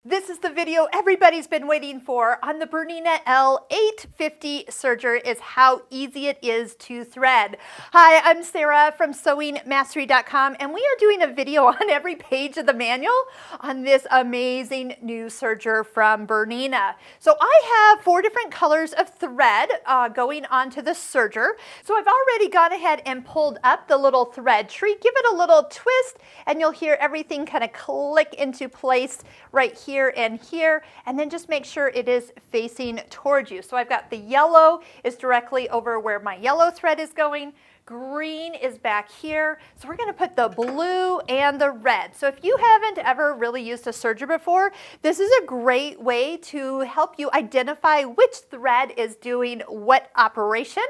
This is the video everybody's been waiting for on the BERNINA L 850 serger is how easy it is to thread. Hi, I'm Sara from sewingmastery.com and we are doing a video on every page of the manual on this amazing new serger from BERNINA. So I have 4 different colors of thread going onto the serger. So I've already gone ahead and pulled up the little thread tree. Give it a little twist and you'll hear everything kind of click into place right here and here, and then just make sure it is facing towards you. So I've got the yellow is directly over where my yellow thread is going. Green is back here. So we're going to put the blue and the red. So if you haven't ever really used a serger before, this is a great way to help you identify which thread is doing what operation.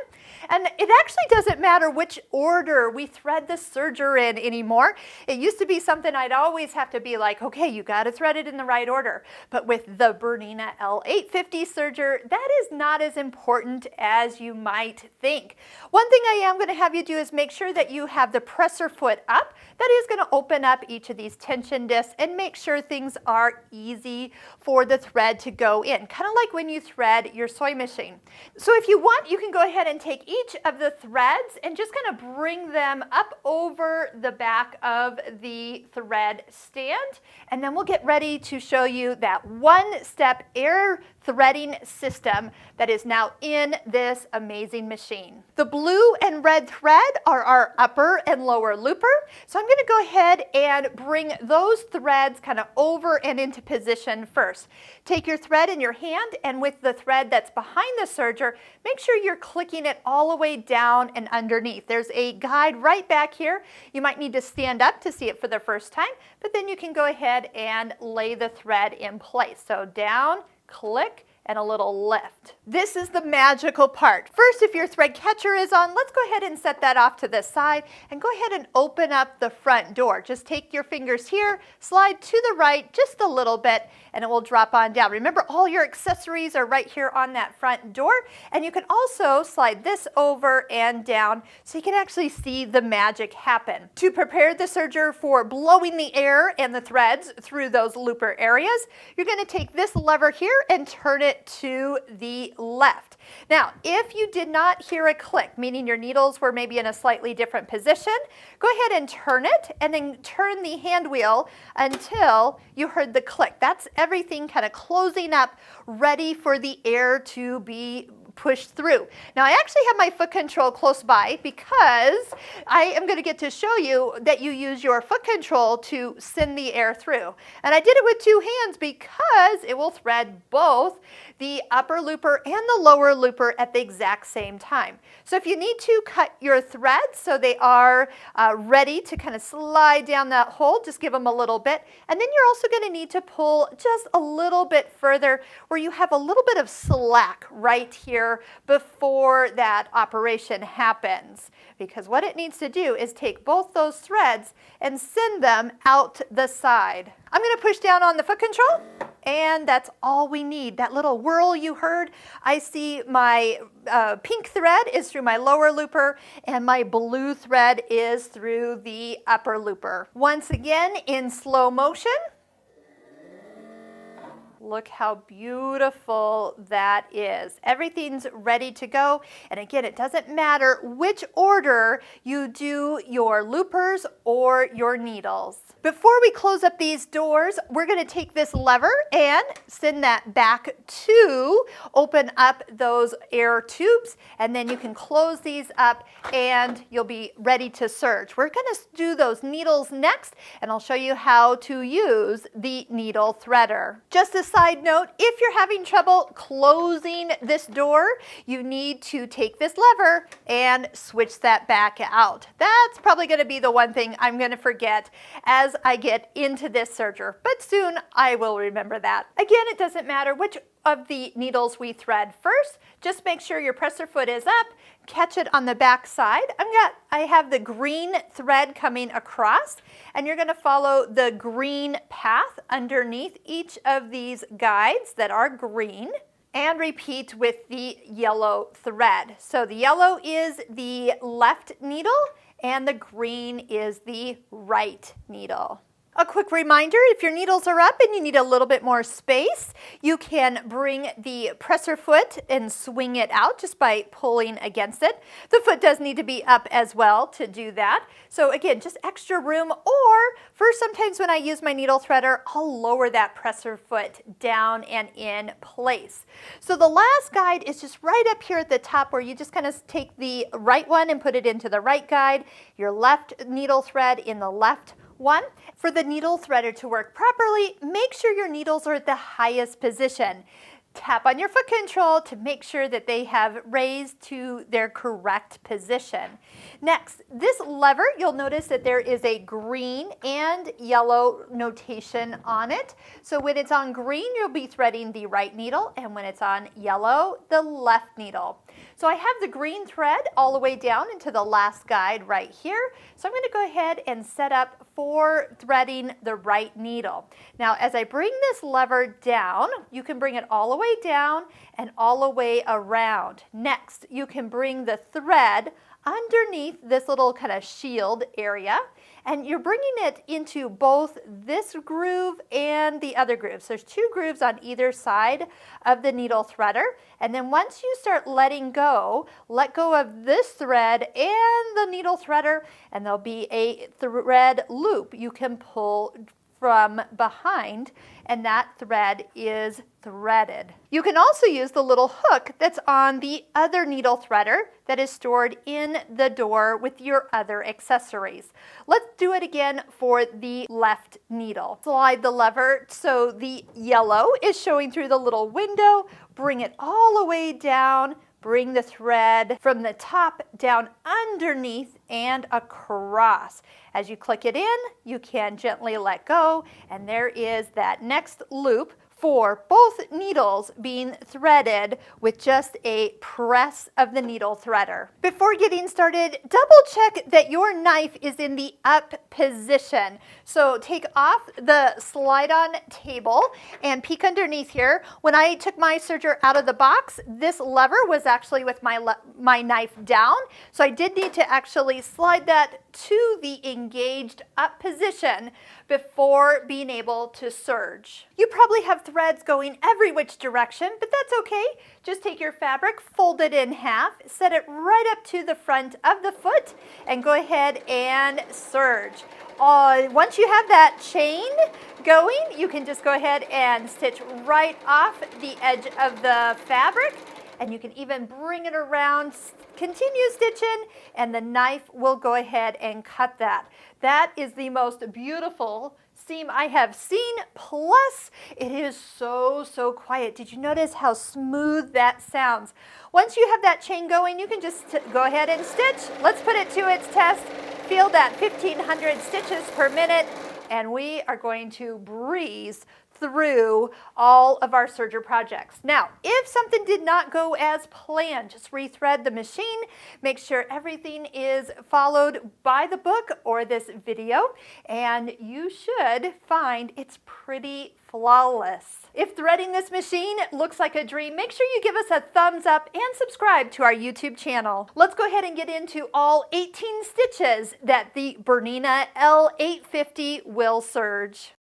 And it actually doesn't matter which order we thread the serger in anymore. It used to be something I'd always have to be like, okay, you got to thread it in the right order. But with the BERNINA L 850 serger, that is not as important as you might think. One thing I am going to have you do is make sure that you have the presser foot up. That is going to open up each of these tension discs and make sure things are easy for the thread to go in, kind of like when you thread your sewing machine. So if you want, you can go ahead and take each of the threads and just kind of bring them up over the back of the thread stand, and then we'll get ready to show you that one-step air threading system that is now in this amazing machine. The blue and red thread are our upper and lower looper. So I'm going to go ahead and bring those threads kind of over and into position first. Take your thread in your hand, and with the thread that's behind the serger, make sure you're clicking it all the way down and underneath. There's a guide right back here. You might need to stand up to see it for the first time, but then you can go ahead and lay the thread in place. So down, click, and a little lift. This is the magical part. First, if your thread catcher is on, let's go ahead and set that off to the side and go ahead and open up the front door. Just take your fingers here, slide to the right just a little bit, and it will drop on down. Remember, all your accessories are right here on that front door, and you can also slide this over and down so you can actually see the magic happen. To prepare the serger for blowing the air and the threads through those looper areas, you're going to take this lever here and turn it to the left. Now, if you did not hear a click, meaning your needles were maybe in a slightly different position, go ahead and turn it and then turn the hand wheel until you heard the click. That's everything kind of closing up, ready for the air to be pushed through. Now I actually have my foot control close by because I am going to get to show you that you use your foot control to send the air through. And I did it with 2 hands because it will thread both the upper looper and the lower looper at the exact same time. So if you need to cut your threads so they are ready to kind of slide down that hole, just give them a little bit. And then you're also going to need to pull just a little bit further where you have a little bit of slack right here before that operation happens. Because what it needs to do is take both those threads and send them out the side. I'm going to push down on the foot control, and that's all we need. That little whirl you heard, I see my pink thread is through my lower looper and my blue thread is through the upper looper. Once again, in slow motion. Look how beautiful that is. Everything's ready to go. And again, it doesn't matter which order you do your loopers or your needles. Before we close up these doors, we're going to take this lever and send that back to open up those air tubes, and then you can close these up and you'll be ready to serge. We're going to do those needles next, and I'll show you how to use the needle threader. Just a side note, if you're having trouble closing this door, you need to take this lever and switch that back out. That's probably going to be the one thing I'm going to forget as I get into this serger, but soon I will remember that. Again, it doesn't matter which of the needles we thread first. Just make sure your presser foot is up, catch it on the back side. I have the green thread coming across, and you're going to follow the green path underneath each of these guides that are green, and repeat with the yellow thread. So the yellow is the left needle and the green is the right needle. A quick reminder, if your needles are up and you need a little bit more space, you can bring the presser foot and swing it out just by pulling against it. The foot does need to be up as well to do that. So again, just extra room, or for sometimes when I use my needle threader, I'll lower that presser foot down and in place. So the last guide is just right up here at the top, where you just kind of take the right one and put it into the right guide, your left needle thread in the left one. For the needle threader to work properly, make sure your needles are at the highest position. Tap on your foot control to make sure that they have raised to their correct position. Next, this lever, you'll notice that there is a green and yellow notation on it. So when it's on green, you'll be threading the right needle, and when it's on yellow, the left needle. So I have the green thread all the way down into the last guide right here. So I'm going to go ahead and set up for threading the right needle. Now, as I bring this lever down, you can bring it all the way down and all the way around. Next, you can bring the thread underneath this little kind of shield area, and you're bringing it into both this groove and the other grooves. There's two grooves on either side of the needle threader, and then once you start letting go, let go of this thread and the needle threader, and there'll be a thread loop you can pull from behind, and that thread is threaded. You can also use the little hook that's on the other needle threader that is stored in the door with your other accessories. Let's do it again for the left needle. Slide the lever so the yellow is showing through the little window. Bring it all the way down. Bring the thread from the top down underneath and across. As you click it in, you can gently let go, and there is that next loop for both needles being threaded with just a press of the needle threader. Before getting started, double check that your knife is in the up position. So take off the slide-on table and peek underneath here. When I took my serger out of the box, this lever was actually with my knife down. So I did need to actually slide that to the engaged up position before being able to serge. You probably have threads going every which direction, but that's okay. Just take your fabric, fold it in half, set it right up to the front of the foot, and go ahead and serge. Once you have that chain going, you can just go ahead and stitch right off the edge of the fabric, and you can even bring it around, continue stitching, and the knife will go ahead and cut that. That is the most beautiful seam I have seen, plus it is so quiet. Did you notice how smooth that sounds? Once you have that chain going, you can just go ahead and stitch. Let's put it to its test. Feel that 1,500 stitches per minute, and we are going to breeze through all of our serger projects. Now, if something did not go as planned, just rethread the machine. Make sure everything is followed by the book or this video, and you should find it's pretty flawless. If threading this machine looks like a dream, make sure you give us a thumbs up and subscribe to our YouTube channel. Let's go ahead and get into all 18 stitches that the BERNINA L 850 will serge.